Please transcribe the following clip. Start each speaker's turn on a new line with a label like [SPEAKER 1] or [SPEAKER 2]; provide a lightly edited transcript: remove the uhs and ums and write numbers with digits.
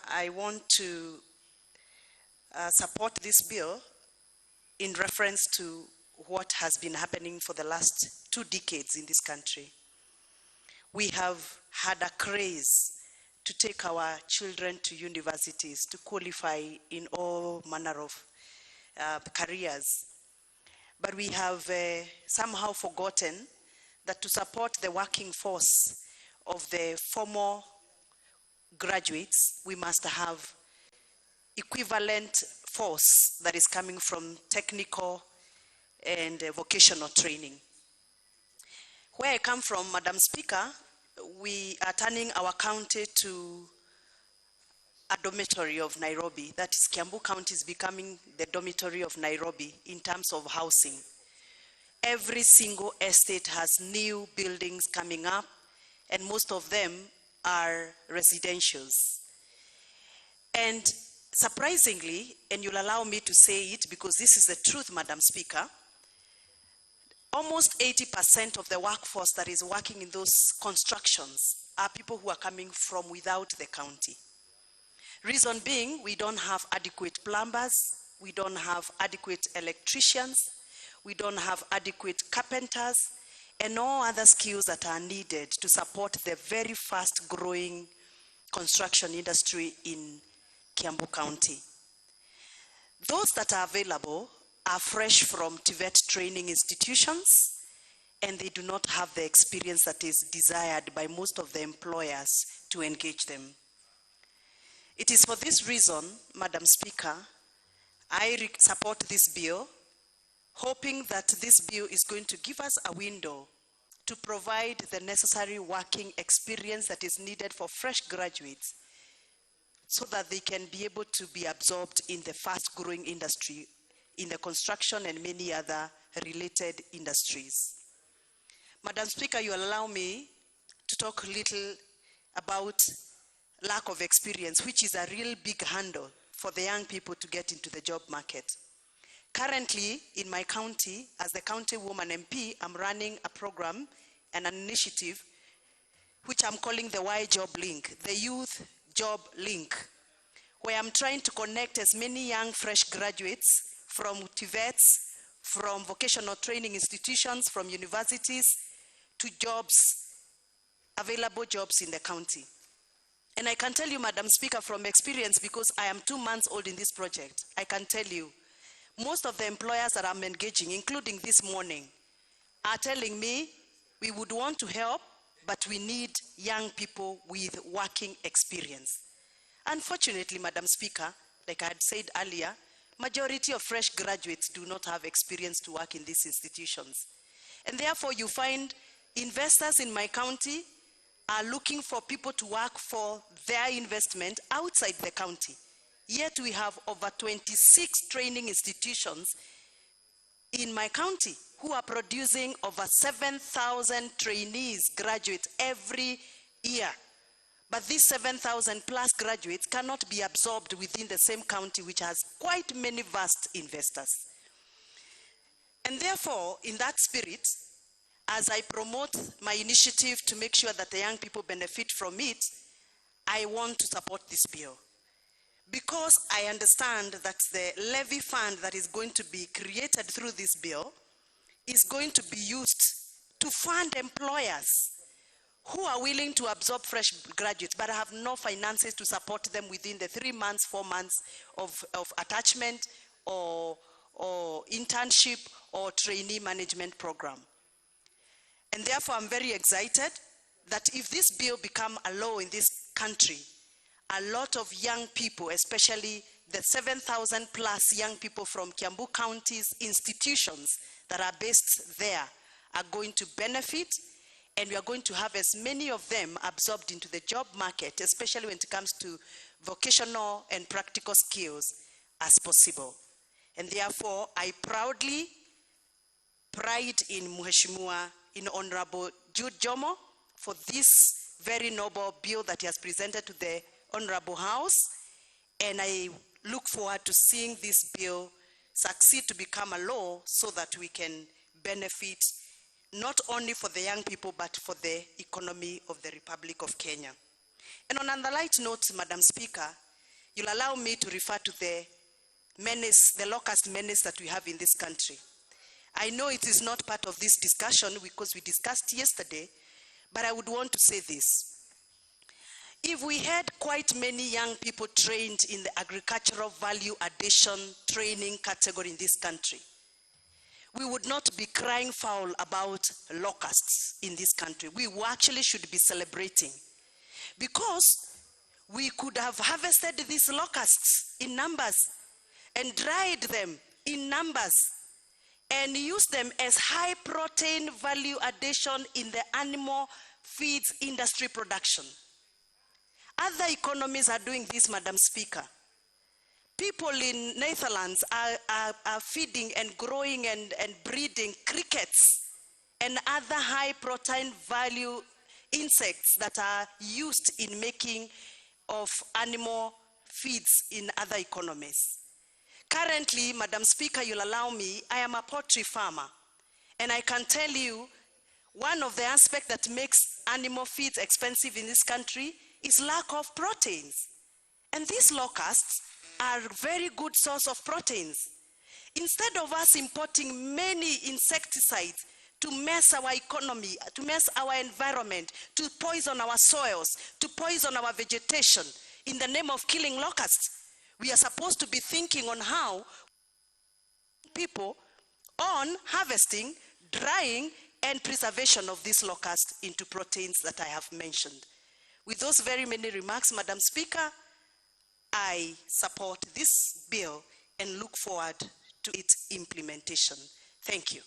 [SPEAKER 1] I want to support this bill in reference to what has been happening for the last 2 decades in this country. We have had a craze to take our children to universities to qualify in all manner of careers. But we have somehow forgotten that to support the working force of the former graduates, we must have equivalent force that is coming from technical and vocational training. Where I come from, Madam Speaker, we are turning our county to a dormitory of Nairobi. That is, Kiambu County is becoming the dormitory of Nairobi in terms of housing. Every single estate has new buildings coming up, and most of them are residentials. And surprisingly, and you'll allow me to say it because this is the truth, Madam Speaker, almost 80% of the workforce that is working in those constructions are people who are coming from without the county. Reason being, we don't have adequate plumbers, we don't have adequate electricians, we don't have adequate carpenters, and all other skills that are needed to support the very fast growing construction industry in Kiambu County. Those that are available are fresh from TVET training institutions, and they do not have the experience that is desired by most of the employers to engage them. It is for this reason, Madam Speaker, I support this bill, hoping that this bill is going to give us a window to provide the necessary working experience that is needed for fresh graduates so that they can be able to be absorbed in the fast-growing industry, in the construction and many other related industries. Madam Speaker, you allow me to talk a little about lack of experience, which is a real big handle for the young people to get into the job market. Currently, in my county, as the county woman MP, I'm running a program and an initiative which I'm calling the Y Job Link, the Youth Job Link, where I'm trying to connect as many young fresh graduates from TVETs, from vocational training institutions, from universities, to jobs, available jobs in the county. And I can tell you, Madam Speaker, from experience, because I am 2 months old in this project, I can tell you, most of the employers that I'm engaging, including this morning, are telling me, we would want to help, but we need young people with working experience. Unfortunately, Madam Speaker, like I had said earlier, majority of fresh graduates do not have experience to work in these institutions. And therefore, you find investors in my county are looking for people to work for their investment outside the county. Yet we have over 26 training institutions in my county who are producing over 7,000 trainees, graduates every year. But these 7,000 plus graduates cannot be absorbed within the same county, which has quite many vast investors. And therefore, in that spirit, as I promote my initiative to make sure that the young people benefit from it, I want to support this bill. Because I understand that the levy fund that is going to be created through this bill is going to be used to fund employers who are willing to absorb fresh graduates but have no finances to support them within the 3 months, 4 months of attachment or internship or trainee management program. And therefore, I'm very excited that if this bill becomes a law in this country, a lot of young people, especially the 7,000 plus young people from Kiambu County's institutions that are based there, are going to benefit, and we are going to have as many of them absorbed into the job market, especially when it comes to vocational and practical skills, as possible. And therefore, I proudly pride in Mheshimiwa, in Honorable Jude Jomo, for this very noble bill that he has presented to the Honorable House, and I look forward to seeing this bill succeed to become a law so that we can benefit not only for the young people but for the economy of the Republic of Kenya. And on another light note, Madam Speaker, you'll allow me to refer to the menace, the locust menace that we have in this country. I know it is not part of this discussion because we discussed yesterday, but I would want to say this. If we had quite many young people trained in the agricultural value addition training category in this country, we would not be crying foul about locusts in this country. We actually should be celebrating, because we could have harvested these locusts in numbers and dried them in numbers and used them as high protein value addition in the animal feeds industry production. Other economies are doing this, Madam Speaker. People in Netherlands are feeding and growing and breeding crickets and other high protein value insects that are used in making of animal feeds in other economies. Currently, Madam Speaker, you'll allow me, I am a poultry farmer, and I can tell you one of the aspects that makes animal feeds expensive in this country is lack of proteins. And these locusts are a very good source of proteins. Instead of us importing many insecticides to mess our economy, to mess our environment, to poison our soils, to poison our vegetation in the name of killing locusts, we are supposed to be thinking on how people on harvesting, drying, and preservation of these locusts into proteins that I have mentioned. With those very many remarks, Madam Speaker, I support this bill and look forward to its implementation. Thank you.